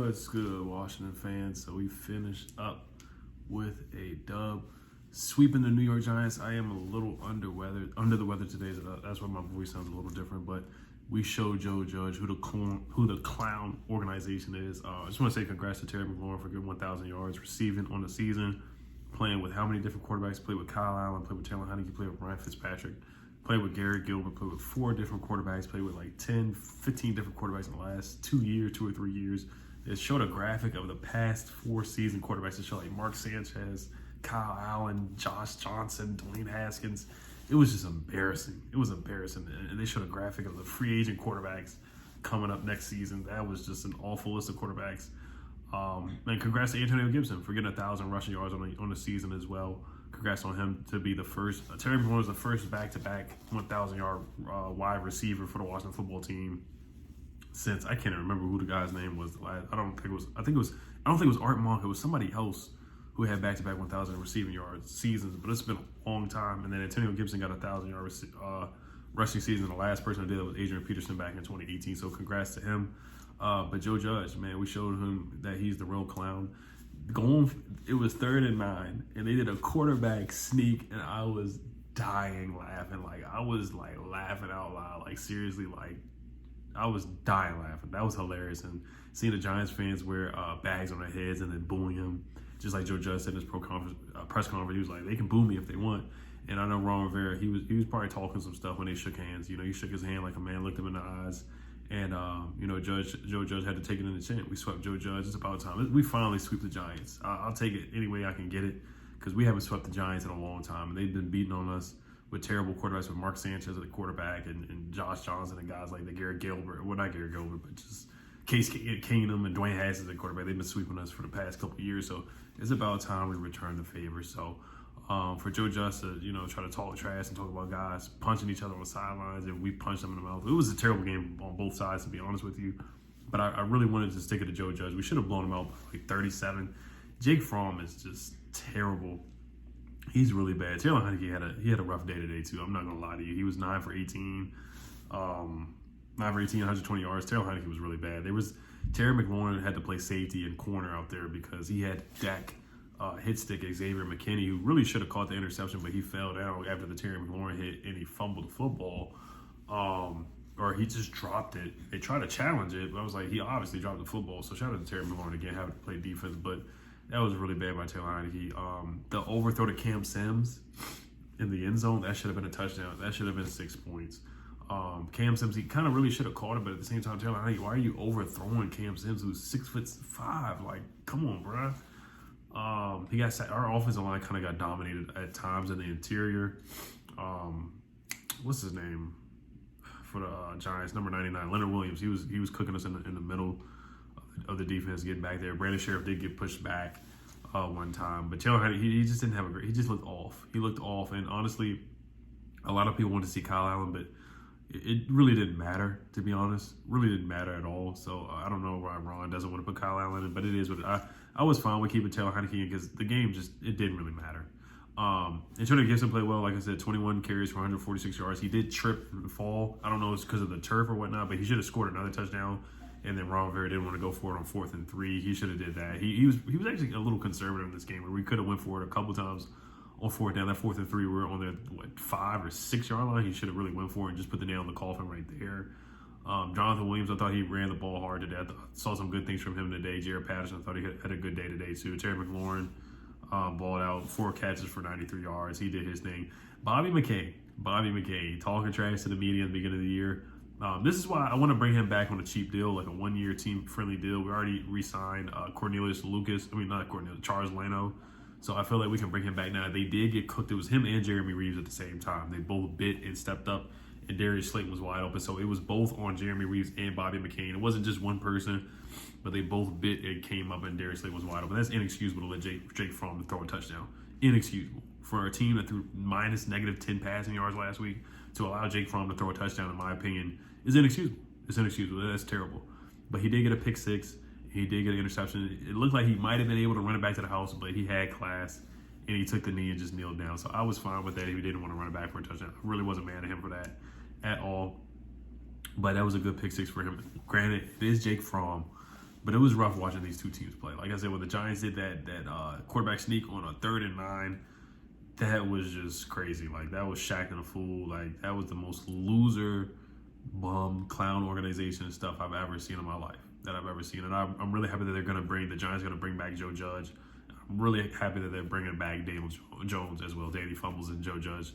What's good, Washington fans? So we finished up with a dub, sweeping the New York Giants. I am a little under the weather today, so that's why my voice sounds a little different. But we showed Joe Judge who the clown organization is. I just want to say congrats to Terry McLaurin for getting 1,000 yards receiving on the season, playing with how many different quarterbacks? Played with Kyle Allen, played with Taylor Heinicke, played with Ryan Fitzpatrick, played with Garrett Gilbert, played with 4 different quarterbacks, played with like 10, 15 different quarterbacks in the last 2 or 3 years. It showed a graphic of the past 4 season quarterbacks. It showed like Mark Sanchez, Kyle Allen, Josh Johnson, Dwayne Haskins. It was just embarrassing. It was embarrassing. And they showed a graphic of the free agent quarterbacks coming up next season. That was just an awful list of quarterbacks. And congrats to Antonio Gibson for getting 1,000 rushing yards on the season as well. Congrats on him to be the first. Terry McLaurin was the first back-to-back 1,000-yard wide receiver for the Washington football team since I can't remember who the guy's name was. I don't think it was Art Monk. It was somebody else who had back-to-back 1,000 receiving yards seasons. But it's been a long time. And then Antonio Gibson got 1,000-yard rushing season. The last person who did that was Adrian Peterson back in 2018. So congrats to him. But Joe Judge, man, we showed him that he's the real clown. It was 3rd and 9, and they did a quarterback sneak, and I was dying laughing. Like, I was like laughing out loud. Like, seriously, like, I was dying laughing. That was hilarious. And seeing the Giants fans wear bags on their heads and then booing him, just like Joe Judge said in his press conference, he was like, they can boo me if they want. And I know Ron Rivera, he was probably talking some stuff when they shook hands. You know, he shook his hand like a man, looked him in the eyes. And, Joe Judge had to take it in the chin. We swept Joe Judge. It's about time. We finally sweep the Giants. I'll take it any way I can get it because we haven't swept the Giants in a long time. And they've been beating on us with terrible quarterbacks, with Mark Sanchez at the quarterback and Josh Johnson and guys like the Garrett Gilbert. Well, not Garrett Gilbert, but just Case Keenum and Dwayne Haskins at quarterback. They've been sweeping us for the past couple of years. So it's about time we return the favor. So for Joe Judge to, try to talk trash and talk about guys punching each other on the sidelines and we punched them in the mouth. It was a terrible game on both sides, to be honest with you. But I really wanted to stick it to Joe Judge. We should have blown him out by like 37. Jake Fromm is just terrible. He's really bad. Taylor Heinicke had a rough day today too. I'm not gonna lie to you. He was 9 for 18, 120 yards. Taylor Heinicke was really bad. Terry McLaurin had to play safety and corner out there because he had Dak hit stick Xavier McKinney, who really should have caught the interception, but he fell down after the Terry McLaurin hit and he fumbled the football. Or he just dropped it. They tried to challenge it, but I was like, he obviously dropped the football. So shout out to Terry McLaurin again, having to play defense, but that was really bad by Taylor Heinicke. The overthrow to Cam Sims in the end zone, that should have been a touchdown. That should have been 6 points. Cam Sims, he kind of really should have caught it, but at the same time, Taylor Heinicke, why are you overthrowing Cam Sims, who's 6'5"? Like, come on, bro. He got sacked. Our offensive line kind of got dominated at times in the interior. What's his name for the Giants? Number 99, Leonard Williams. He was cooking us in the middle of the defense, getting back there. Brandon Sheriff did get pushed back one time, but Taylor Heinicke, he just didn't have he just looked off. He looked off, and honestly, a lot of people wanted to see Kyle Allen, but it really didn't matter, to be honest. Really didn't matter at all. So I don't know why Ron doesn't want to put Kyle Allen in, but it is what I was fine with keeping Taylor Heinicke in because the game it didn't really matter. Antonio Gibson played well, like I said, 21 carries for 146 yards. He did trip and fall. I don't know if it's because of the turf or whatnot, but he should have scored another touchdown. And then Ron Rivera didn't want to go for it on 4th and 3. He should have did that. He was actually a little conservative in this game where we could have went for it a couple times on 4th down. That 4th and 3, we were on their 5 or 6 yard line. He should have really went for it and just put the nail in the coffin right there. Jonathan Williams, I thought he ran the ball hard today. I saw some good things from him today. Jared Patterson, I thought he had a good day today too. Terry McLaurin balled out, 4 catches for 93 yards. He did his thing. Bobby McKay, talking trash to the media in the beginning of the year. This is why I want to bring him back on a cheap deal, like a 1-year team-friendly deal. We already re-signed Charles Leno. So I feel like we can bring him back now. They did get cooked. It was him and Jeremy Reeves at the same time. They both bit and stepped up, and Darius Slayton was wide open. So it was both on Jeremy Reeves and Bobby McCain. It wasn't just one person, but they both bit and came up, and Darius Slayton was wide open. That's inexcusable to let Jake Fromm throw a touchdown. Inexcusable. For a team that threw -10 passing yards last week, to allow Jake Fromm to throw a touchdown, in my opinion, is inexcusable. It's inexcusable. That's terrible. But he did get a pick 6. He did get an interception. It looked like he might have been able to run it back to the house, but he had class, and he took the knee and just kneeled down. So I was fine with that if he didn't want to run it back for a touchdown. I really wasn't mad at him for that at all. But that was a good pick 6 for him. Granted, it is Jake Fromm. But it was rough watching these two teams play. Like I said, when the Giants did that quarterback sneak on a 3rd and 9, that was just crazy. Like, that was Shaq and a fool. Like, that was the most loser, bum, clown organization and stuff I've ever seen in my life. And I'm really happy that the Giants are going to bring back Joe Judge. I'm really happy that they're bringing back Daniel Jones as well. Danny Fumbles and Joe Judge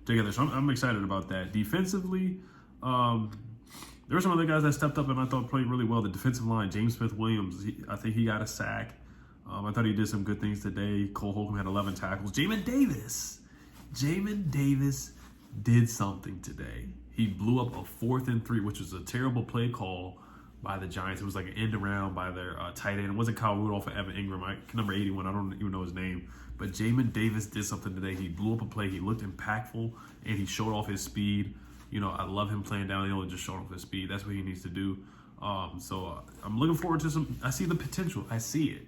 together. So I'm excited about that. Defensively, there were some other guys that stepped up and I thought played really well. The defensive line, James Smith-Williams, I think he got a sack. I thought he did some good things today. Cole Holcomb had 11 tackles. Jamin Davis did something today. He blew up a 4th and 3, which was a terrible play call by the Giants. It was like an end around by their tight end. It wasn't Kyle Rudolph or Evan Ingram, number 81. I don't even know his name. But Jamin Davis did something today. He blew up a play. He looked impactful, and he showed off his speed. I love him playing downhill and just showing off his speed. That's what he needs to do. So I'm looking forward to some. I see the potential. I see it.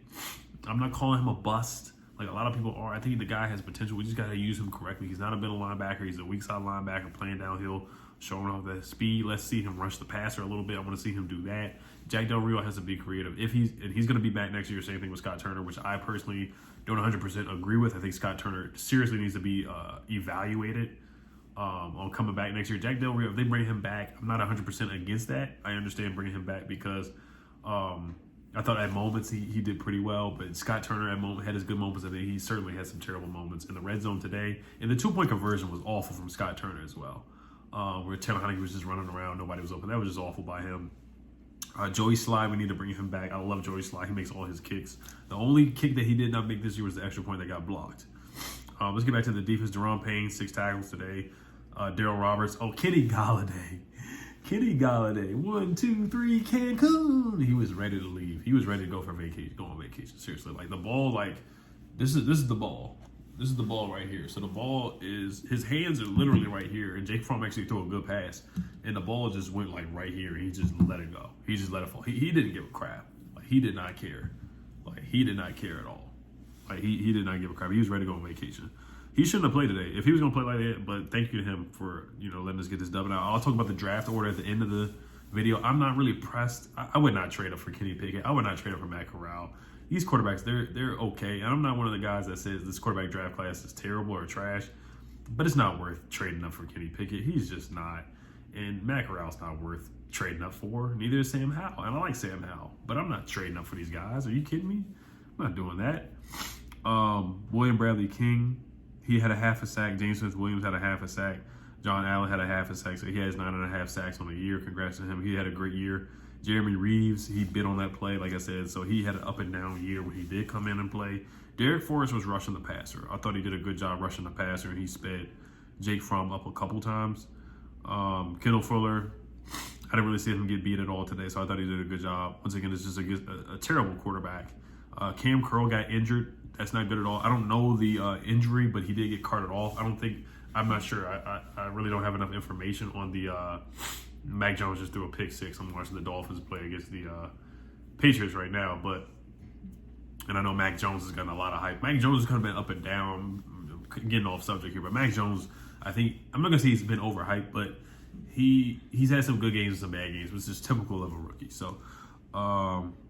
I'm not calling him a bust like a lot of people are. I think the guy has potential. We just got to use him correctly. He's not a middle linebacker. He's a weak side linebacker playing downhill, showing off that speed. Let's see him rush the passer a little bit. I want to see him do that. Jack Del Rio has to be creative. He's going to be back next year. Same thing with Scott Turner, which I personally don't 100% agree with. I think Scott Turner seriously needs to be evaluated on coming back next year. Jack Del Rio, if they bring him back, I'm not 100% against that. I understand bringing him back because I thought at moments he did pretty well, but Scott Turner had his good moments. I think he certainly had some terrible moments in the red zone today. And the 2-point conversion was awful from Scott Turner as well, where Taylor Heinicke was just running around, nobody was open. That was just awful by him. Joey Slye, we need to bring him back. I love Joey Slye. He makes all his kicks. The only kick that he did not make this year was the extra point that got blocked. Let's get back to the defense. Deron Payne, 6 tackles today. Darryl Roberts. Oh, Kenny Galladay. 1, 2, 3, Cancun. He was ready to leave. He was ready to go on vacation. Seriously, like the ball, like this is the ball. This is the ball right here. So the ball is, his hands are literally right here, and Jake Fromm actually threw a good pass, and the ball just went like right here, and he just let it go. He just let it fall. He didn't give a crap. Like, he did not care. Like, he did not care at all. Like, he did not give a crap. He was ready to go on vacation. He shouldn't have played today if he was going to play like that, but thank you to him for, letting us get this dub. Now, I'll talk about the draft order at the end of the video. I'm not really pressed. I would not trade up for Kenny Pickett. I would not trade up for Matt Corral. These quarterbacks, they're okay. And I'm not one of the guys that says this quarterback draft class is terrible or trash, but it's not worth trading up for Kenny Pickett. He's just not. And Matt Corral's not worth trading up for. Neither is Sam Howell. And I like Sam Howell, but I'm not trading up for these guys. Are you kidding me? I'm not doing that. William Bradley King, he had a half a sack. James Smith-Williams had a half a sack. John Allen had a half a sack, so he has 9.5 sacks on the year. Congrats to him. He had a great year. Jeremy Reeves, he bit on that play, like I said, so he had an up and down year when he did come in and play. Derek Forrest was rushing the passer. I thought he did a good job rushing the passer, and he sped Jake Fromm up a couple times. Kendall Fuller, I didn't really see him get beat at all today, so I thought he did a good job. Once again, it's just a terrible quarterback. Cam Curl got injured. That's not good at all. I don't know the injury, but he did get carted off. I'm not sure. I really don't have enough information on the Mac Jones just threw a pick 6. I'm watching the Dolphins play against the Patriots right now, and I know Mac Jones has gotten a lot of hype. Mac Jones has kind of been up and down, getting off subject here, but Mac Jones, I think, I'm not going to say he's been overhyped, but he's had some good games and some bad games, which is typical of a rookie. So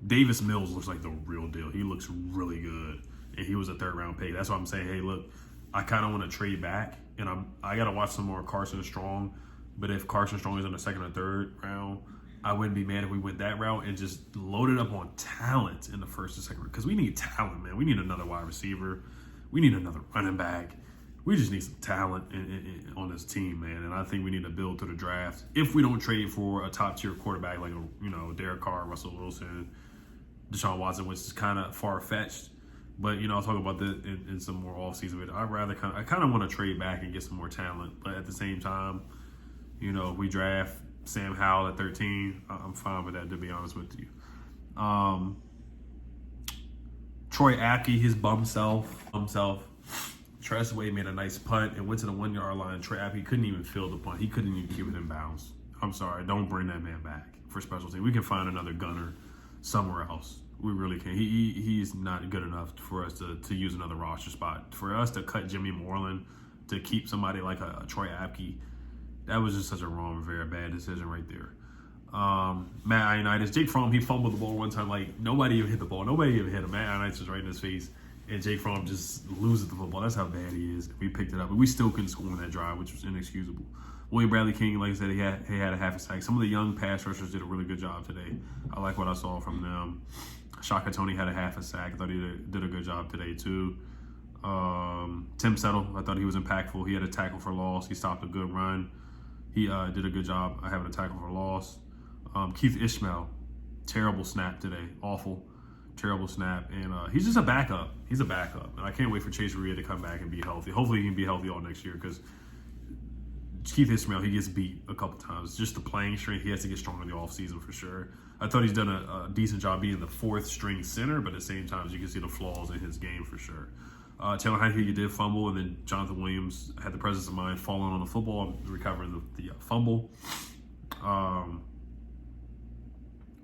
Davis Mills looks like the real deal. He looks really good, and he was a 3rd-round pick. That's why I'm saying, hey, look, I kind of want to trade back, and I got to watch some more Carson Strong. But if Carson Strong is in the 2nd or 3rd round, I wouldn't be mad if we went that route and just loaded up on talent in the 1st and 2nd round. Because we need talent, man. We need another wide receiver. We need another running back. We just need some talent on this team, man. And I think we need to build through the draft. If we don't trade for a top-tier quarterback like, Derek Carr, Russell Wilson, Deshaun Watson, which is kind of far-fetched. But, I'll talk about that in some more offseason. But I kind of want to trade back and get some more talent. But at the same time, if we draft Sam Howell at 13, I'm fine with that, to be honest with you. Troy Apke, his bum self. Tress Way made a nice punt and went to the 1-yard line. Troy Apke couldn't even field the punt. He couldn't even keep it in bounds. I'm sorry. Don't bring that man back for special team. We can find another gunner somewhere else. We really can. He's not good enough for us to use another roster spot. For us to cut Jimmy Moreland to keep somebody like a Troy Apke, that was just such a wrong, very bad decision right there. Matt Ioannidis, Jake Fromm, he fumbled the ball one time. Like, nobody even hit the ball. Nobody even hit him. Matt Ioannidis was right in his face. And Jake Fromm just loses the football. That's how bad he is. We picked it up. But we still couldn't score on that drive, which was inexcusable. William Bradley King, like I said, he had a half a sack. Some of the young pass rushers did a really good job today. I like what I saw from them. Shaka Tony had a half a sack. I thought he did a good job today, too. Tim Settle, I thought he was impactful. He had a tackle for loss. He stopped a good run. He did a good job having a tackle for loss. Keith Ishmael, terrible snap today. Awful. Terrible snap. And he's just a backup. He's a backup. And I can't wait for Chase Uriah to come back and be healthy. Hopefully he can be healthy all next year because Keith Ishmael, he gets beat a couple times. Just the playing strength, he has to get stronger in the offseason for sure. I thought he's done a decent job being the fourth string center, but at the same time, you can see the flaws in his game for sure. Taylor Heineke did fumble, and then Jonathan Williams had the presence of mind falling on the football and recovering the fumble.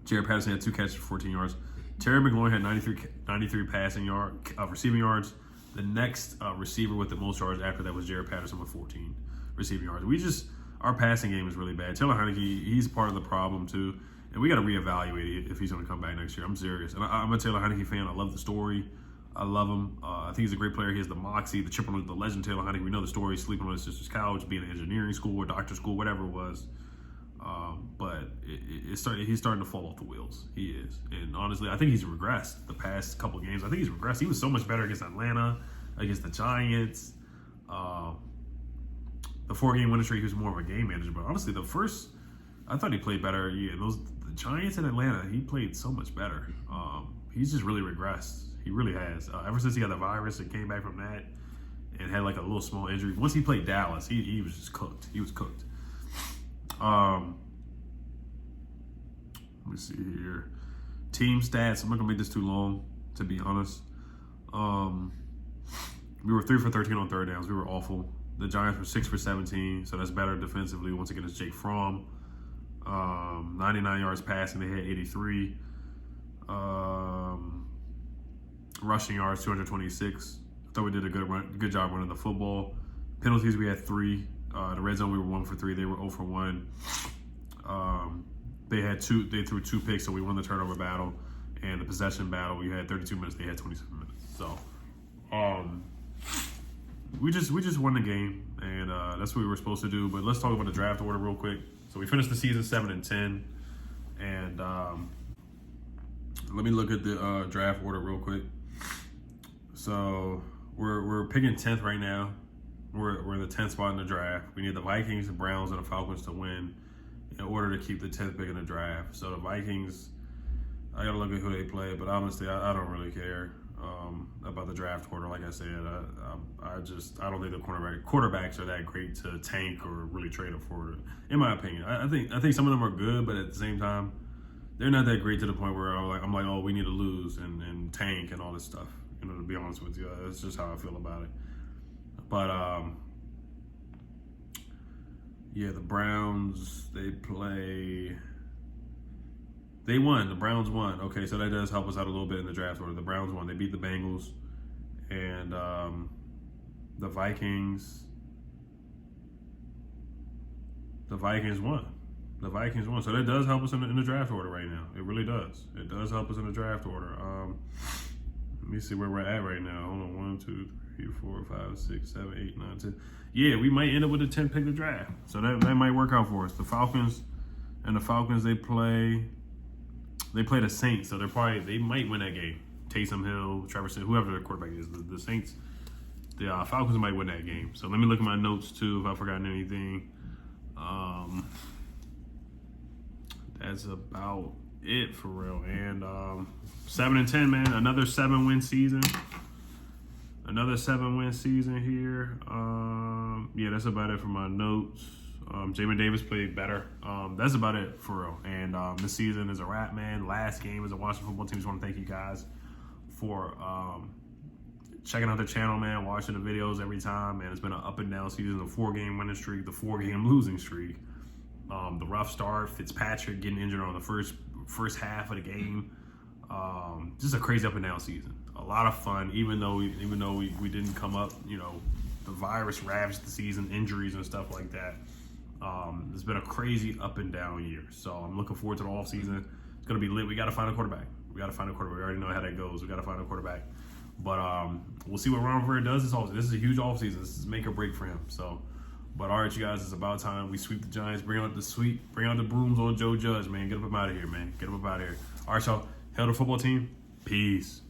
Jared Patterson had 2 catches for 14 yards. Terry McLaurin had 93 receiving yards. The next receiver with the most yards after that was Jared Patterson with 14 receiving yards. Our passing game is really bad. Taylor Heineke, he's part of the problem too, and we got to reevaluate it if he's going to come back next year. I'm serious, and I'm a Taylor Heineke fan. I love the story. I love him. I think he's a great player. He has the moxie, the chip on the legend Taylor Heineke. We know the story, sleeping on his sister's couch, being in engineering school or doctor school, whatever it was. But he's starting to fall off the wheels. He is. And honestly, I think he's regressed the past couple of games. I think he's regressed. He was so much better against Atlanta, against the Giants. The 4-game winning streak, he was more of a game manager. But honestly, I thought he played better. Yeah, the Giants in Atlanta, he played so much better. He's just really regressed. He really has. Ever since he had the virus and came back from that and had like a little small injury. Once he played Dallas, he was just cooked. He was cooked. Let me see here. Team stats. I'm not gonna make this too long, to be honest. We were 3 for 13 on third downs. We were awful. The Giants were 6 for 17, so that's better defensively. Once again, it's Jake Fromm. 99 yards passing. They had 83. Rushing yards, 226. I thought we did a good job running the football. Penalties, we had 3. The red zone, we were 1 for 3. They were 0 for 1. They threw 2 picks, so we won the turnover battle. And the possession battle, we had 32 minutes. They had 27 minutes. So, we just won the game, and that's what we were supposed to do. But let's talk about the draft order real quick. So we finished the season 7-10, and let me look at the draft order real quick. So we're picking 10th right now. We're in the 10th spot in the draft. We need the Vikings, the Browns, and the Falcons to win in order to keep the 10th pick in the draft. So the Vikings, I got to look at who they play, but honestly, I don't really care about the draft order. Like I said, I don't think the quarterbacks are that great to tank or really trade up for it. In my opinion, I think some of them are good, but at the same time, they're not that great to the point where I'm like, oh, we need to lose and tank and all this stuff. You know, to be honest with you, that's just how I feel about it. But yeah, the Browns, they won. The Browns won. Okay, so that does help us out a little bit in the draft order. The Browns won. They beat the Bengals. And the Vikings won. The Vikings won. So that does help us in the draft order right now. It really does. It does help us in the draft order. Let me see where we're at right now. Hold on. 1, 2, 3, 4, 5, 6, 7, 8, 9, 10. Yeah, we might end up with a 10th pick to draft. So that might work out for us. The Falcons, they play the Saints. So they might win that game. Taysom Hill, Trevor Simmons, whoever their quarterback is. The Saints, the Falcons might win that game. So let me look at my notes too if I've forgotten anything. That's about it for real. And 7-10, man. Another 7-win season. Another 7-win season here. Yeah, that's about it for my notes. Jamin Davis played better. That's about it for real. And this season is a wrap, man. Last game as a Washington football team. Just want to thank you guys for checking out the channel, man. Watching the videos every time, man. It's been an up and down season. The 4-game winning streak, the 4-game losing streak. The rough start, Fitzpatrick getting injured on the first half of the game. Just a crazy up and down season. A lot of fun, even though we didn't come up, you know, the virus ravaged the season, injuries and stuff like that. It's been a crazy up and down year. So I'm looking forward to the offseason. It's going to be lit. We got to find a quarterback. We already know how that goes. We got to find a quarterback. But we'll see what Ron Rivera does this offseason. This is a huge offseason. This is make or break for him. So, but all right, you guys, it's about time we sweep the Giants. Bring out the brooms on Joe Judge, man. Get him up out of here, man. Get him up out of here. All right, y'all. Hail the football team. Peace.